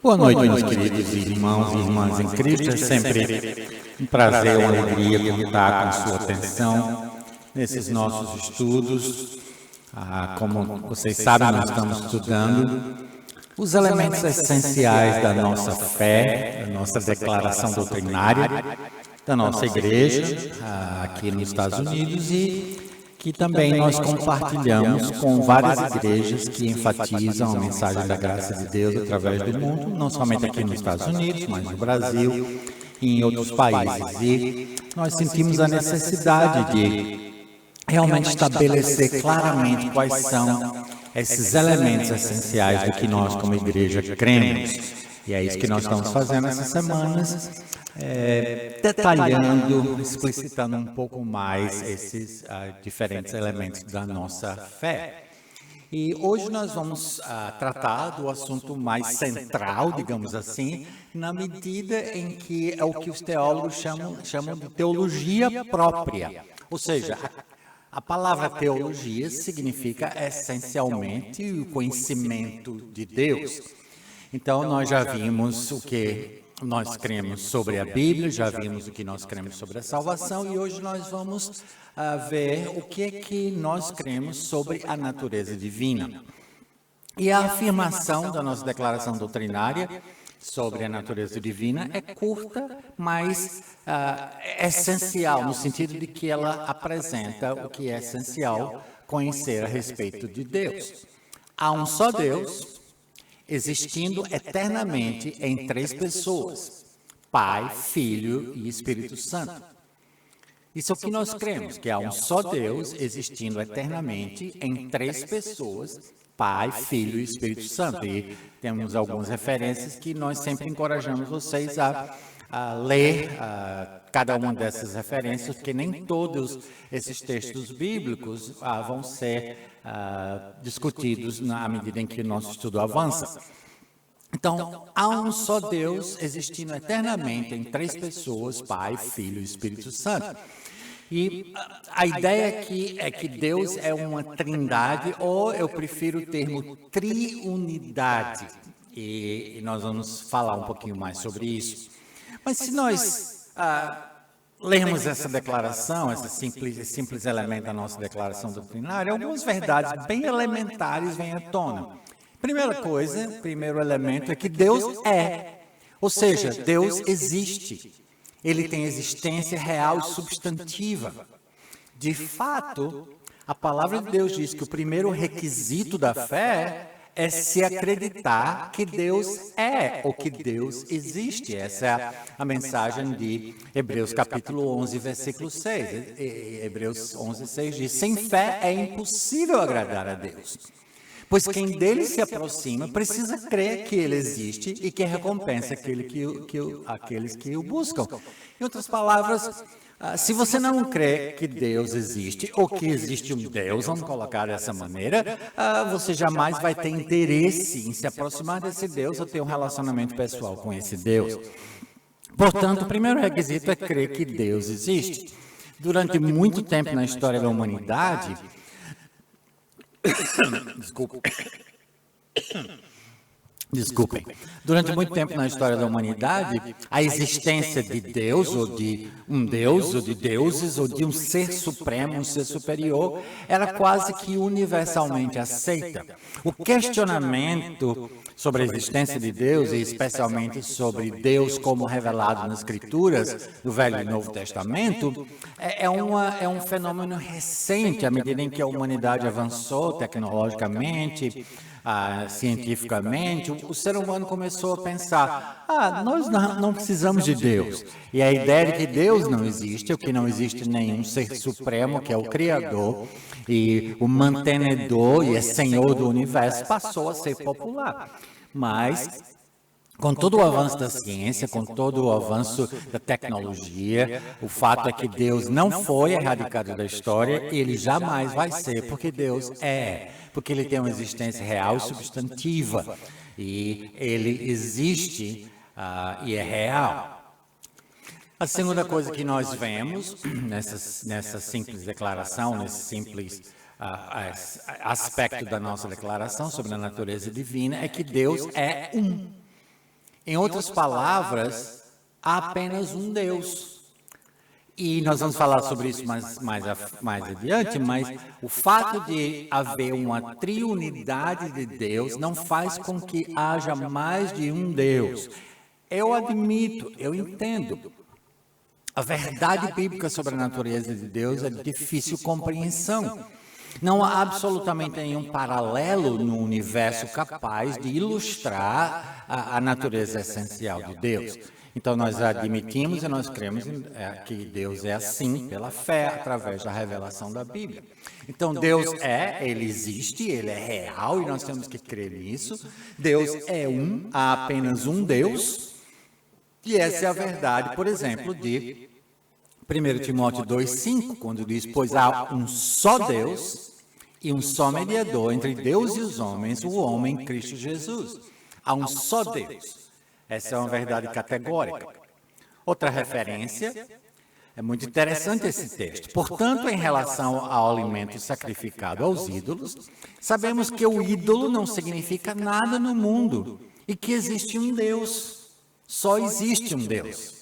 Boa noite, meus queridos irmãos e irmãs em Cristo. É sempre um prazer, uma alegria contar com sua atenção nesses nossos estudos. Como vocês sabem, nós estamos estudando os elementos essenciais da nossa fé, da nossa declaração doutrinária, da nossa igreja aqui nos Estados Unidos e que também nós compartilhamos com várias igrejas que enfatizam a mensagem da graça de Deus através do mundo, não somente aqui nos Estados Unidos, mas no Brasil e em outros países. E nós sentimos a necessidade de realmente estabelecer claramente quais são esses elementos essenciais do que nós como igreja cremos. E é isso que nós estamos fazendo essas semanas, detalhando, explicitando um pouco mais esses diferentes elementos da nossa fé. E hoje nós vamos tratar do assunto mais central, digamos assim, na medida em que é o que os teólogos chamam de teologia própria. Ou seja, a palavra teologia significa essencialmente o conhecimento de Deus. Então, nós já vimos o que nós cremos sobre a Bíblia, já vimos o que nós cremos sobre a salvação e hoje nós vamos ver o que é que nós cremos sobre a natureza divina. E a afirmação da nossa declaração doutrinária sobre a natureza divina é curta, mas essencial, no sentido de que ela apresenta o que é essencial conhecer a respeito de Deus. Há um só Deus, existindo eternamente em três pessoas, Pai, Filho e Espírito Santo. Isso é o que nós cremos, que há um só Deus existindo eternamente em três pessoas, Pai, Filho e Espírito Santo. E temos algumas referências que nós sempre encorajamos vocês a ler cada uma dessas referências, porque nem todos esses textos bíblicos vão ser discutidos na medida em que o nosso estudo avança. Então, há um só Deus existindo eternamente em três pessoas, Pai, Filho e Espírito Santo. E a ideia aqui é que Deus é uma trindade, ou eu prefiro o termo triunidade. E nós vamos falar um pouquinho mais sobre isso. Mas se nós lermos essa declaração, esse simples elemento da nossa declaração doutrinária, algumas verdades bem elementares vêm à tona. Primeiro elemento é que Deus é, ou seja, Deus existe. Ele tem existência real e substantiva. De fato, a palavra de Deus diz que o primeiro requisito da fé é se acreditar que Deus é, ou que Deus existe. Essa é a mensagem de Hebreus capítulo 11, versículo 6. Hebreus 11, 6 diz, sem fé é impossível agradar a Deus. Pois quem dele se aproxima precisa crer que ele existe e que recompensa aqueles que o buscam. Em outras palavras, se você não crê que Deus existe, ou que existe um Deus, vamos colocar dessa maneira, você jamais vai ter interesse em se aproximar desse Deus ou ter um relacionamento pessoal com esse Deus. Portanto, o primeiro requisito é crer que Deus existe. Durante muito tempo na história da humanidade, Desculpem. Durante muito tempo na história da humanidade, a existência de Deus, ou de um Deus, ou de deuses, ou de um ser supremo, um ser superior, era quase que universalmente aceita. O questionamento sobre a existência de Deus, e especialmente sobre Deus como revelado nas Escrituras do Velho e Novo Testamento, é um fenômeno recente, à medida em que a humanidade avançou tecnologicamente, cientificamente, o ser humano começou a pensar, nós não precisamos de Deus. E a ideia de que Deus não existe, ou que não existe nenhum ser supremo, que é o Criador, e o mantenedor e é Senhor do universo, passou a ser popular. Mas, com todo o avanço da ciência, com todo o avanço da tecnologia, o fato é que Deus não foi erradicado da história e ele jamais vai ser, porque Deus é. Porque ele tem uma existência real e substantiva. E ele existe e é real. A segunda coisa que nós vemos nessa simples declaração, nesse simples aspecto da nossa declaração sobre a natureza divina, é que Deus é um. Em outras palavras, há apenas um Deus. E nós vamos falar sobre isso mais adiante, mas o fato de haver uma triunidade de Deus não faz com que haja mais de um Deus. Eu admito, eu entendo. A verdade bíblica sobre a natureza de Deus é de difícil compreensão. Não há absolutamente nenhum paralelo no universo capaz de ilustrar a natureza essencial de Deus. Então, nós admitimos e nós cremos que Deus é assim, pela fé, através da revelação da Bíblia. Então, Deus Ele existe, Ele é real e nós temos que crer nisso. Deus é há apenas um Deus. E essa é a verdade, por exemplo, de 1 Timóteo 2,5, quando diz, pois há um só Deus e um só mediador entre Deus e os homens, o homem Cristo Jesus. Há um só Deus. Essa é uma verdade categórica. Outra referência, é muito interessante esse texto. Portanto, em relação ao alimento sacrificado aos ídolos, sabemos que o ídolo não significa nada no mundo e que existe um Deus. Só existe um Deus.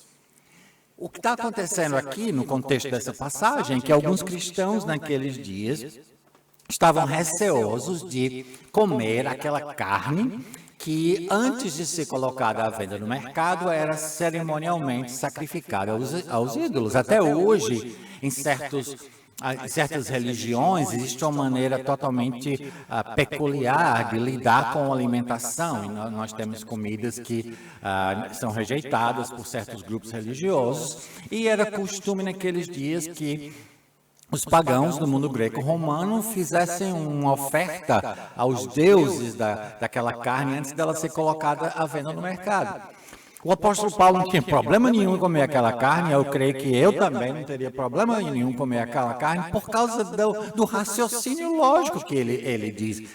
O que está acontecendo aqui, no contexto dessa passagem, é que alguns cristãos naqueles dias estavam receosos de comer aquela carne que, antes de ser colocada à venda no mercado, era cerimonialmente sacrificada aos ídolos. Até hoje, em certas religiões, existe uma maneira totalmente peculiar de lidar com a alimentação. E nós temos comidas que são rejeitadas por certos grupos religiosos. E era costume naqueles dias que os pagãos do mundo greco-romano fizessem uma oferta aos deuses daquela carne antes dela ser colocada à venda no mercado. O apóstolo Paulo não tinha problema nenhum em comer aquela carne, eu creio que eu também não teria problema nenhum em comer aquela carne, por causa do raciocínio lógico que ele diz.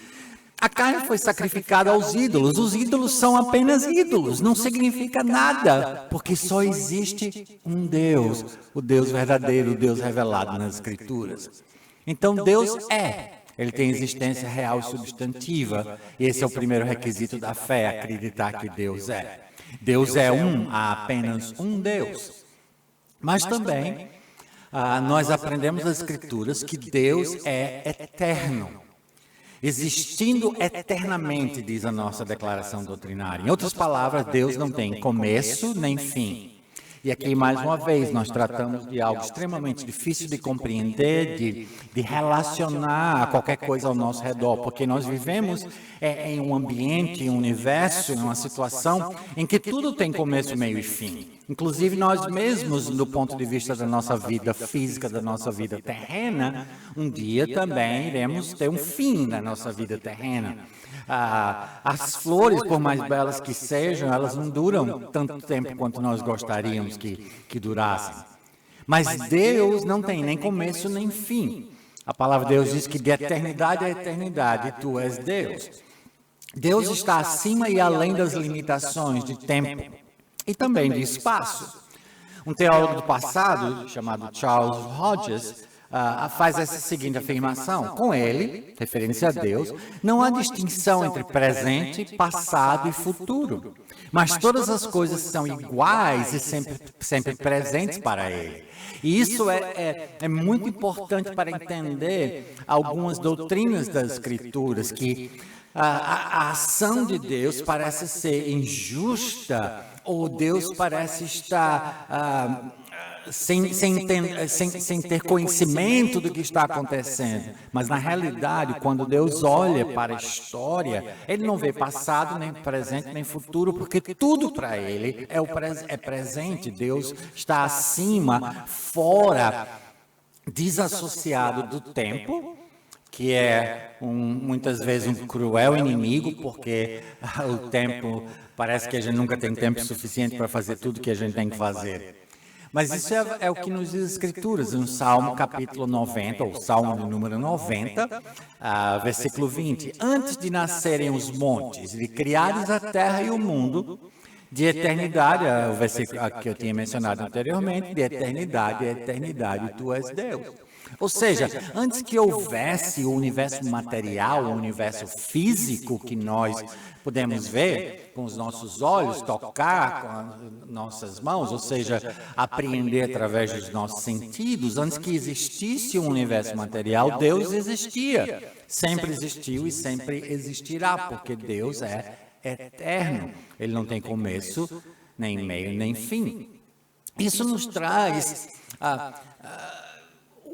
A carne foi sacrificada aos ídolos, os ídolos são apenas ídolos, não significa nada, porque só existe um Deus, o Deus verdadeiro, o Deus revelado nas Escrituras. Então Deus Ele tem existência real e substantiva, e esse é o primeiro requisito da fé, acreditar que Deus é. Deus é há apenas um Deus. Mas também, nós aprendemos nas Escrituras que Deus é eterno. Existindo eternamente, diz a nossa declaração doutrinária. Em outras palavras, Deus não tem começo nem fim. E aqui, mais uma vez, nós tratamos de algo extremamente difícil de compreender, de relacionar a qualquer coisa ao nosso redor, porque nós vivemos em um ambiente, em um universo, em uma situação em que tudo tem começo, meio e fim. Inclusive nós mesmos, do ponto de vista da nossa vida física, da nossa vida terrena, um dia também iremos ter um fim na nossa vida terrena. As flores, por mais belas que sejam, elas não duram tanto tempo quanto nós gostaríamos que durassem. Mas Deus não tem nem começo nem fim. A palavra de Deus diz que de eternidade a eternidade tu és Deus. Deus está acima e além das limitações de tempo e também de espaço. Um teólogo do passado, chamado Charles Hodges, faz essa seguinte afirmação: com ele, referência a Deus, não há distinção entre presente, passado e futuro, mas todas as coisas são iguais e sempre presentes para ele. E isso é muito importante para entender algumas doutrinas das Escrituras, que a ação de Deus parece ser injusta, ou Deus parece estar sem ter conhecimento do que está acontecendo. Mas, na realidade, quando Deus olha para a história, Ele não vê passado, nem presente, nem futuro, porque tudo para Ele é presente. Deus está acima, fora, desassociado do tempo, que é muitas vezes um cruel inimigo, porque o tempo, parece que a gente nunca tem tempo suficiente para fazer tudo que a gente tem que fazer. Mas isso é o que nos diz as Escrituras, no Salmo capítulo 90, ou Salmo número 90, versículo 20. Antes de nascerem os montes, de criares a terra e o mundo, de eternidade, o versículo que eu tinha mencionado anteriormente, de eternidade a eternidade, tu és Deus. Ou seja, antes que houvesse o universo material, o universo físico que nós podemos ver com os nossos olhos, tocar com as nossas mãos, ou seja, apreender através dos nossos sentidos, antes que existisse o universo material, Deus existia. Sempre existiu e sempre existirá, porque Deus é eterno. Ele não tem começo, nem meio, nem fim. Isso nos traz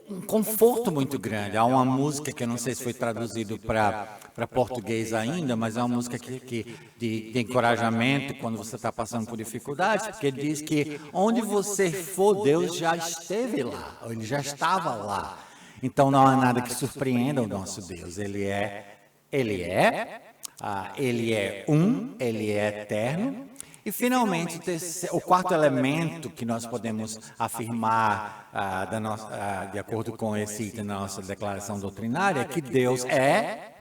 um conforto muito grande. Há uma música que eu não sei se foi traduzido para português ainda, mas é uma música de encorajamento quando você está passando por dificuldades, porque diz que onde você for, Deus já esteve lá, ou Ele já estava lá. Então não há nada que surpreenda o nosso Deus. Ele é Ele é eterno. E, finalmente, o quarto elemento que nós podemos afirmar, de acordo com esse item da nossa declaração doutrinária, é que Deus é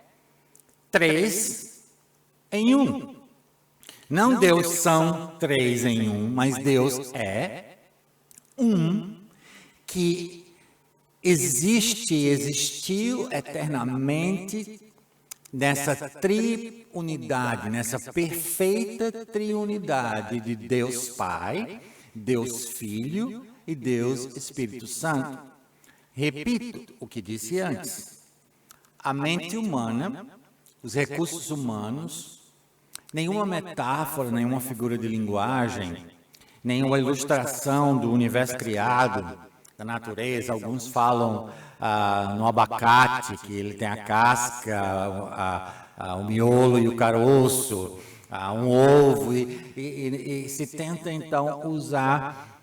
3 em 1. Não Deus são 3 em 1, mas Deus é que existiu eternamente nessa triunidade, nessa perfeita triunidade de Deus Pai, Deus Filho e Deus Espírito Santo. Repito o que disse antes. A mente humana, os recursos humanos, nenhuma metáfora, nenhuma figura de linguagem, nenhuma ilustração do universo criado, da natureza. Alguns falam no abacate, que ele tem a casca, o miolo e o caroço, um ovo, e se tenta então usar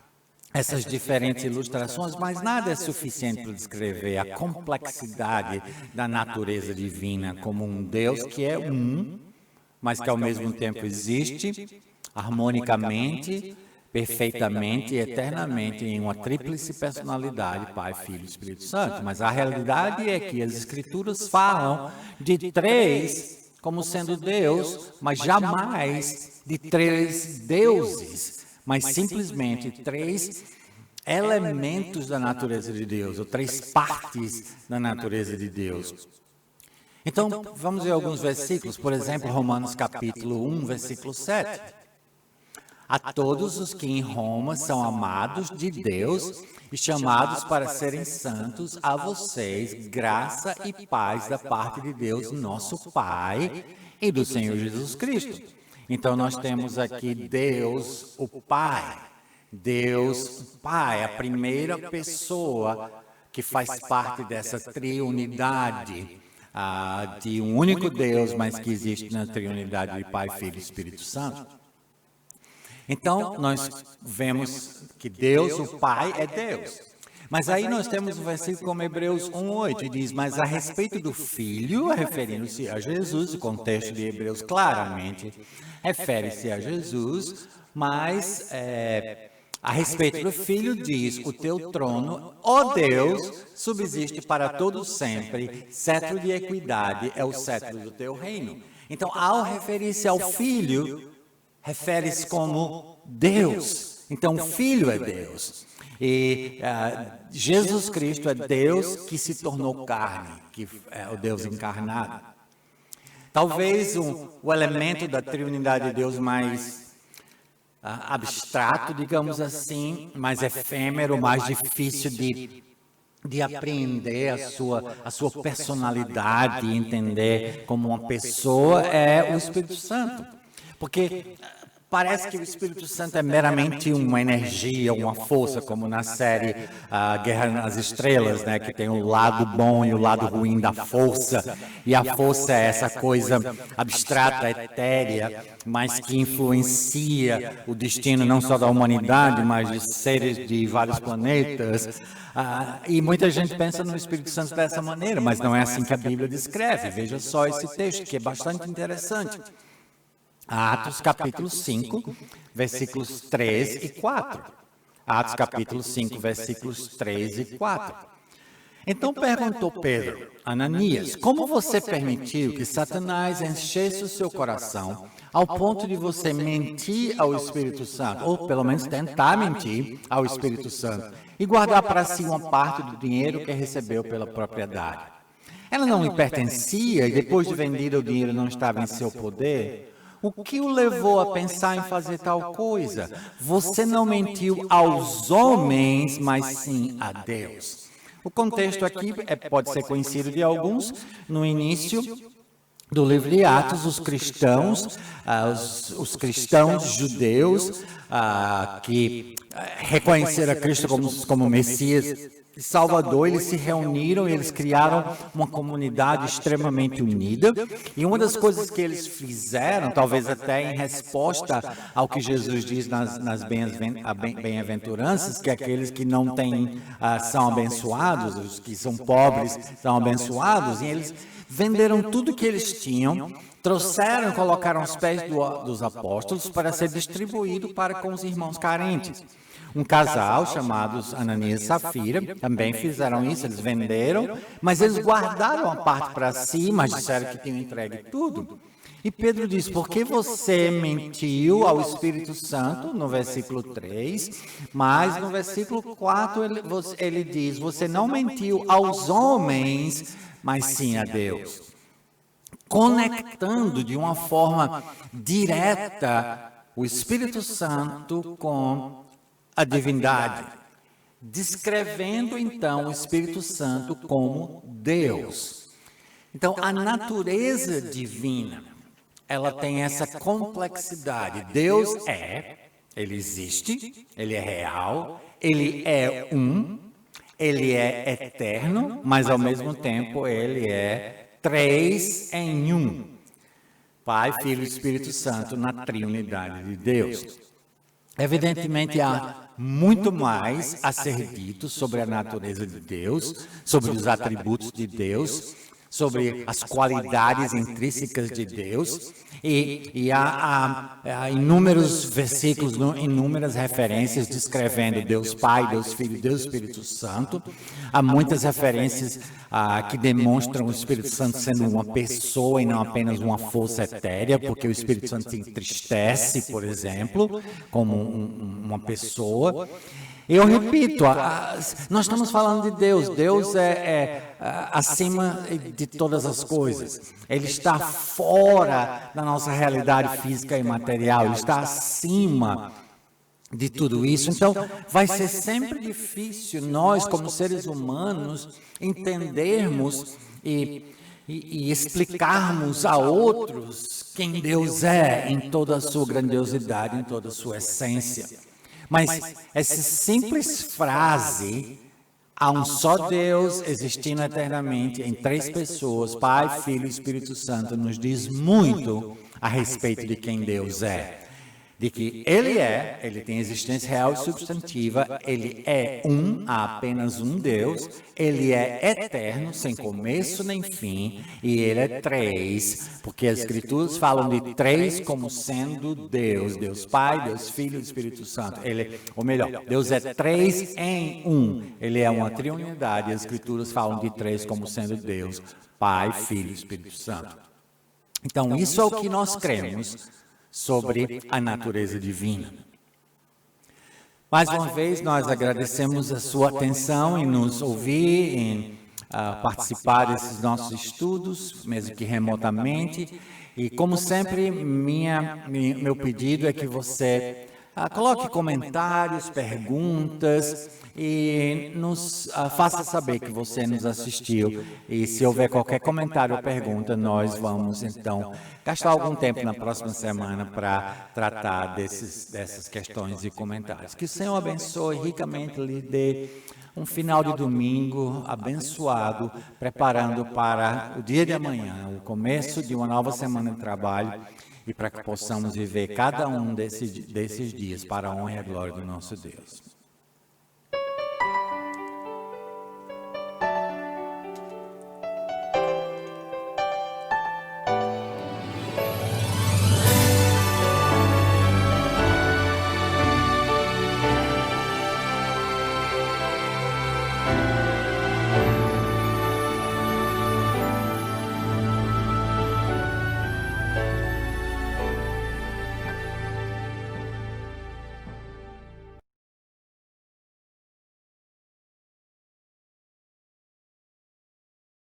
essas diferentes ilustrações, mas nada é suficiente para descrever a complexidade da natureza divina como um Deus que é mas que ao mesmo tempo existe harmonicamente, perfeitamente e eternamente em uma tríplice personalidade, Pai, Filho e Espírito Santo. Mas a realidade é que as Escrituras falam de 3 como sendo Deus, mas jamais de 3 deuses, mas simplesmente 3 elementos da natureza de Deus, ou 3 partes da natureza de Deus. Então, vamos ver alguns versículos, por exemplo, Romanos capítulo 1, versículo 7. A todos os que em Roma são amados de Deus e chamados para serem santos, a vocês graça e paz da parte de Deus, nosso Pai, e do Senhor Jesus Cristo. Então nós temos aqui Deus, o Pai. Deus, o Pai, a primeira pessoa que faz parte dessa triunidade de um único Deus, mas que existe na triunidade de Pai, Filho e Espírito Santo. Então, nós vemos que Deus, o Pai, é Deus. Mas aí nós temos um versículo como Hebreus 1:8, e diz, mas a respeito do Filho, referindo-se a Jesus, o contexto de Hebreus claramente refere-se a Jesus, mas a respeito do Filho diz, o teu trono, ó Deus, subsiste para todo sempre, cetro de equidade é o cetro do teu reino. Então, ao referir-se ao Filho, refere-se como Deus. Então, o Filho é Deus. E Jesus Cristo é Deus que se tornou carne, que é o Deus encarnado. Talvez o elemento da triunidade de Deus mais abstrato, digamos assim, mais efêmero, mais difícil de apreender a sua personalidade e entender como uma pessoa é o Espírito Santo. Porque parece que o Espírito Santo é meramente uma energia, uma força, como na série Guerra nas Estrelas, né, que tem o lado bom e o lado ruim da força, e a força é essa coisa abstrata, etérea, mas que influencia o destino não só da humanidade, mas de seres de vários planetas. E muita gente pensa no Espírito Santo dessa maneira, mas não é assim que a Bíblia descreve. Veja só esse texto, que é bastante interessante. Atos capítulo 5, versículos 3 e 4. Atos capítulo 5, versículos 3 e 4. Então perguntou Pedro, Ananias, como você permitiu que Satanás enchesse o seu coração ao ponto de você mentir ao Espírito Santo, ou pelo menos tentar mentir ao Espírito Santo, e guardar para si uma parte do dinheiro que recebeu pela propriedade? Ela não lhe pertencia e depois de vendido o dinheiro não estava em seu poder? O que o levou a pensar em fazer tal coisa? Você não mentiu aos homens, mas sim a Deus. O contexto aqui pode ser conhecido de alguns. No início do livro de Atos, os cristãos judeus que reconheceram a Cristo como Messias e Salvador, eles se reuniram e eles criaram uma comunidade extremamente unida. E uma das coisas que eles fizeram, talvez até em resposta ao que Jesus diz nas bem-aventuranças, que aqueles que não têm são abençoados, os que são pobres são abençoados, e eles venderam tudo que eles tinham, trouxeram e colocaram aos pés dos apóstolos para ser distribuído para com os irmãos carentes. Um casal chamados Ananias e Safira também fizeram isso, eles venderam, mas eles guardaram a parte para si, mas disseram que tinham entregue tudo. E Pedro diz, por que você mentiu ao Espírito Santo, no versículo 3, mas no versículo 4 ele diz, você não mentiu aos homens, mas sim a Deus. Conectando de uma forma direta o Espírito Santo com a divindade, descrevendo então o Espírito Santo como Deus. Então, a natureza divina, ela tem essa complexidade. Deus ele existe, ele é real, ele é ele é eterno, mas ao mesmo tempo ele é 3 em 1. Pai, Filho e Espírito Santo na triunidade de Deus. Evidentemente, há muito mais a ser dito sobre a natureza de Deus, sobre os atributos de Deus, sobre as qualidades intrínsecas de Deus, e há inúmeros versículos, inúmeras referências descrevendo Deus Pai, Deus Filho, Deus Espírito Santo. Há muitas referências que demonstram o Espírito Santo sendo uma pessoa e não apenas uma força etérea, porque o Espírito Santo se entristece, por exemplo, como uma pessoa. Eu repito, nós estamos falando de Deus. Deus é acima de todas as coisas. Ele está fora da nossa realidade física e material. Ele está acima de tudo isso. Então, vai ser sempre difícil nós, como seres humanos, entendermos e explicarmos a outros quem Deus é em toda a sua grandiosidade, em toda a sua essência. Mas essa simples frase, há um só Deus existindo eternamente em 3 pessoas, Pai, Filho e Espírito Santo, nos diz muito a respeito de quem Deus é. De que ele tem existência real e substantiva, ele é há apenas um Deus, ele é eterno, sem começo nem fim, e ele é 3, porque as Escrituras falam de 3 como sendo Deus, Deus Pai, Deus Filho e Espírito Santo. Ou melhor, Deus é 3 em 1, ele é uma triunidade, e as Escrituras falam de 3 como sendo Deus, Pai, Filho e Espírito Santo. Então, isso é o que nós cremos sobre a natureza divina. Mais uma vez, nós agradecemos a sua atenção em nos ouvir, em participar desses nossos estudos, mesmo que remotamente. E, como sempre, meu pedido é que você coloque comentários, perguntas e nos faça saber que você nos assistiu. E se houver qualquer comentário ou pergunta, nós vamos, então, gastar algum tempo na próxima semana para tratar dessas questões e comentários. Que o Senhor abençoe ricamente, lhe dê um final de domingo abençoado, preparando para o dia de amanhã, o começo de uma nova semana de trabalho, e para que possamos viver cada um desses dias para a honra e a glória do nosso Deus.